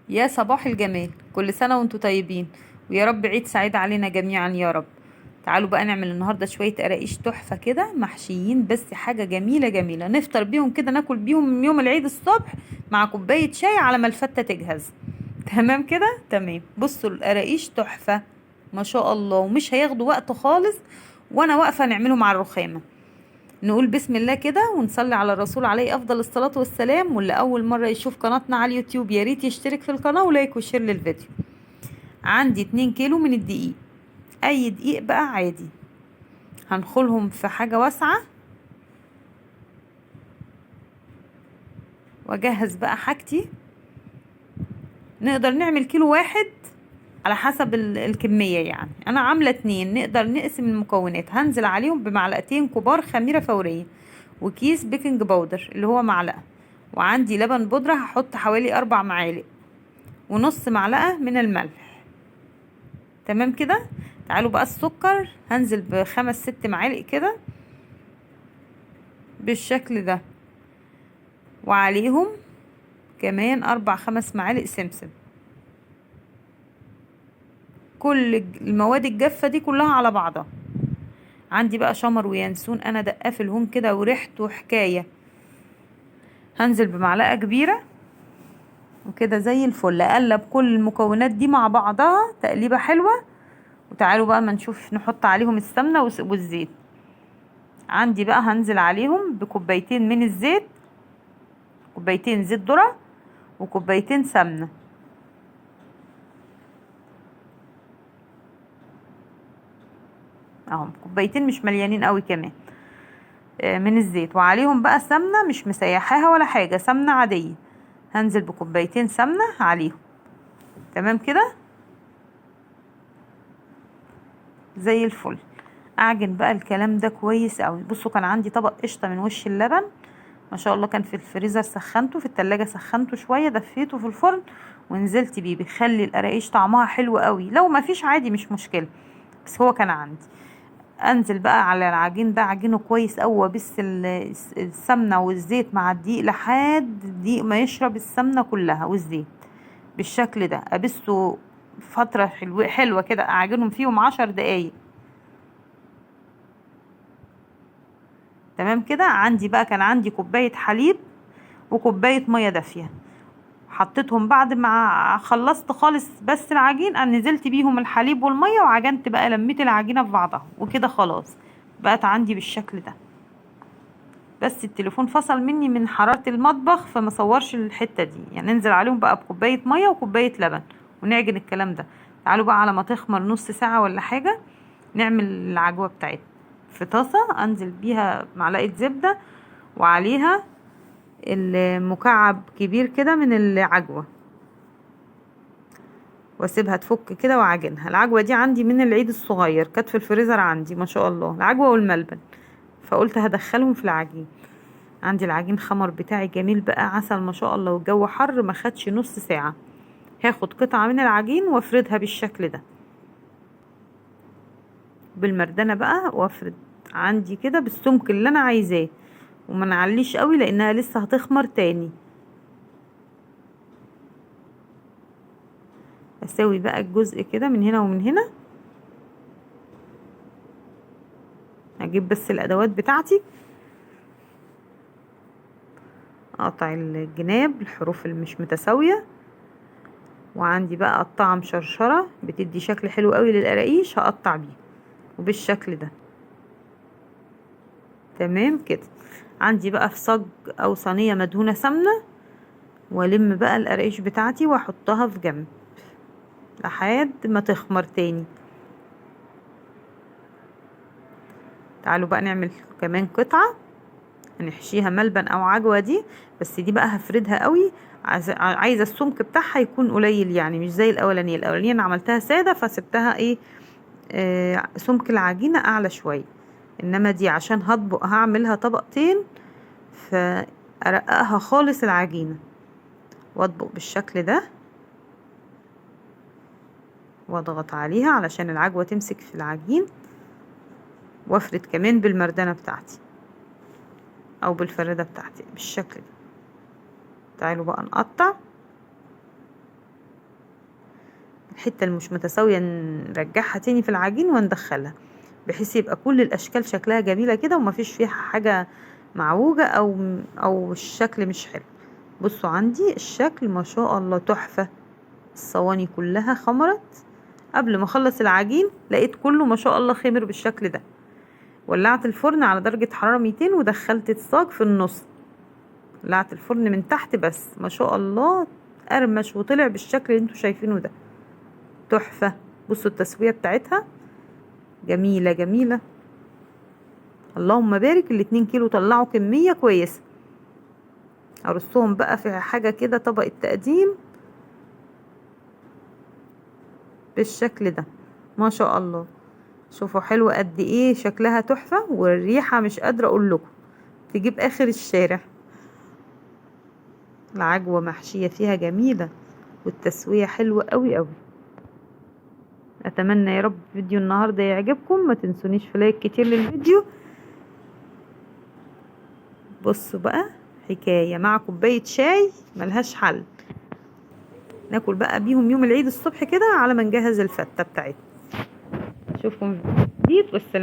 يا صباح الجمال، كل سنة وانتم طيبين، ويا رب عيد سعيد علينا جميعا يا رب. تعالوا بقى نعمل النهاردة شوية قراقيش تحفة كده محشيين، بس حاجة جميلة جميلة نفطر بيهم كده، ناكل بيهم من يوم العيد الصبح مع كوباية شاي على ما الفتة تجهز. تمام كده تمام. بصوا القراقيش تحفة ما شاء الله، ومش هياخدوا وقت خالص، وانا واقفة نعملهم على الرخامة. نقول بسم الله كده ونصلي على الرسول عليه افضل الصلاة والسلام. واللي اول مرة يشوف قناتنا على اليوتيوب يا ريت يشترك في القناة ولايك وشير للفيديو. عندي 2 كيلو من الدقيق، اي دقيق بقى عادي. هنخلهم في حاجة واسعة، واجهز بقى حاجتي. نقدر نعمل كيلو واحد على حسب الكمية، يعني انا عاملة 2، نقدر نقسم المكونات. هنزل عليهم بمعلقتين كبار خميرة فورية، وكيس بيكنج باودر اللي هو معلقة، وعندي لبن بودرة هحط حوالي 4 معالق، ونص معلقة من الملح. تمام كده. تعالوا بقى السكر، هنزل ب5 6 معالق كده بالشكل ده، وعليهم كمان 4 5 معالق سمسم. كل المواد الجافة دي كلها على بعضها. عندي بقى شمر وينسون انا دقاه في الهون كده وريحته حكاية. هنزل بمعلقة كبيرة وكده زي الفل، اقلب كل المكونات دي مع بعضها تقليبة حلوة. وتعالوا بقى ما نشوف نحط عليهم السمنة والزيت. عندي بقى هنزل عليهم بكوبايتين من الزيت، كوبايتين زيت ذرة وكوبايتين سمنة اهم، كوبايتين مش مليانين قوي كمان من الزيت. وعليهم بقى سمنة مش مسيحاها ولا حاجة، سمنة عادية. هنزل بكوبايتين سمنة عليهم. تمام كده زي الفل. اعجن بقى الكلام ده كويس قوي. بصوا كان عندي طبق قشطة من وش اللبن ما شاء الله، كان في الفريزر سخنته، في التلاجة سخنته شوية، دفيته في الفرن ونزلت بيه. بيخلي القراقيش طعمها حلو قوي، لو ما فيش عادي مش مشكلة، بس هو كان عندي. انزل بقى على العجين ده، عجينه كويس قوي، وابس السمنة والزيت مع الدقيق لحد الدقيق ما يشرب السمنة كلها والزيت بالشكل ده. ابسه فترة حلوة حلوة كده، اعجنهم فيهم 10 دقايق. تمام كده. عندي بقى كان عندي كوباية حليب وكوباية مية دافية، حطيتهم بعد ما خلصت خالص بس العجين. انا نزلت بيهم الحليب والمية وعجنت بقى، لميت العجينة في بعضها وكده خلاص بقت عندي بالشكل ده. بس التليفون فصل مني من حرارة المطبخ فما صورش الحتة دي. يعني ننزل عليهم بقى بكوباية مية وكوباية لبن ونعجن الكلام ده. تعالوا بقى على ما تخمر نص ساعة ولا حاجة نعمل العجوة بتاعتنا. في طاسة انزل بيها معلقة زبدة، وعليها المكعب كبير كده من العجوة، واسيبها تفك كده واعجنها. العجوة دي عندي من العيد الصغير، كانت في الفريزر عندي ما شاء الله، العجوة والملبن، فقلت هدخلهم في العجين. عندي العجين خمر بتاعي جميل بقى عسل ما شاء الله، والجو حر ما خدش نص ساعة. هاخد قطعة من العجين وافردها بالشكل ده بالمردنة بقى، وافرد عندي كده بالسمك اللي انا عايزاه، وما نعليش قوي لانها لسه هتخمر تاني. اسوي بقى الجزء كده من هنا ومن هنا. اجيب بس الادوات بتاعتي، اقطع الجناب الحروف اللي مش متساوية. وعندي بقى قطعة مشرشرة بتدي شكل حلو قوي للقراقيش، هقطع بيه وبالشكل ده. تمام كده. عندي بقى في صاج او صينية مدهونة سمنة، والم بقى القراقيش بتاعتي واحطها في جنب لحد ما تخمر تاني. تعالوا بقى نعمل كمان قطعة هنحشيها ملبن او عجوة دي، بس دي بقى هفردها قوي. عايزة السمك بتاعها يكون قليل، يعني مش زي الاولانية انا عملتها سادة فسبتها ايه سمك العجينة اعلى شوية. انما دي عشان هطبق هعملها طبقتين، فارققها خالص العجينة واطبق بالشكل ده، واضغط عليها علشان العجوة تمسك في العجين. وافرد كمان بالمردنة بتاعتي او بالفردة بتاعتي بالشكل ده. تعالوا بقى نقطع. الحتة اللي مش متساوية نرجعها تاني في العجين وندخلها، بحيث يبقى كل الاشكال شكلها جميلة كده ومفيش فيها حاجة معوجة او الشكل مش حلو. بصوا عندي الشكل ما شاء الله تحفة. الصواني كلها خمرت. قبل ما اخلص العجين لقيت كله ما شاء الله خمر بالشكل ده. ولعت الفرن على درجة حرارة 200 ودخلت الصاج في النص. ولعت الفرن من تحت بس ما شاء الله قرمش وطلع بالشكل اللي انتوا شايفينه ده. تحفة. بصوا التسوية بتاعتها جميلة جميلة. اللهم بارك. ال2 كيلو طلعوا كمية كويسة. ارصهم بقى في حاجة كده طبق التقديم بالشكل ده ما شاء الله. شوفوا حلوة قد ايه، شكلها تحفة والريحة مش قادرة اقول لكم تجيب اخر الشارع. العجوة محشية فيها جميلة والتسوية حلوة قوي قوي. اتمنى يا رب فيديو النهاردة يعجبكم. ما تنسونيش في لايك كتير للفيديو. بصوا بقى حكاية مع كوباية شاي ملهاش حل. ناكل بقى بيهم يوم العيد الصبح كده على ما نجهز الفتة بتاعتنا. اشوفكم في جديد والسلام.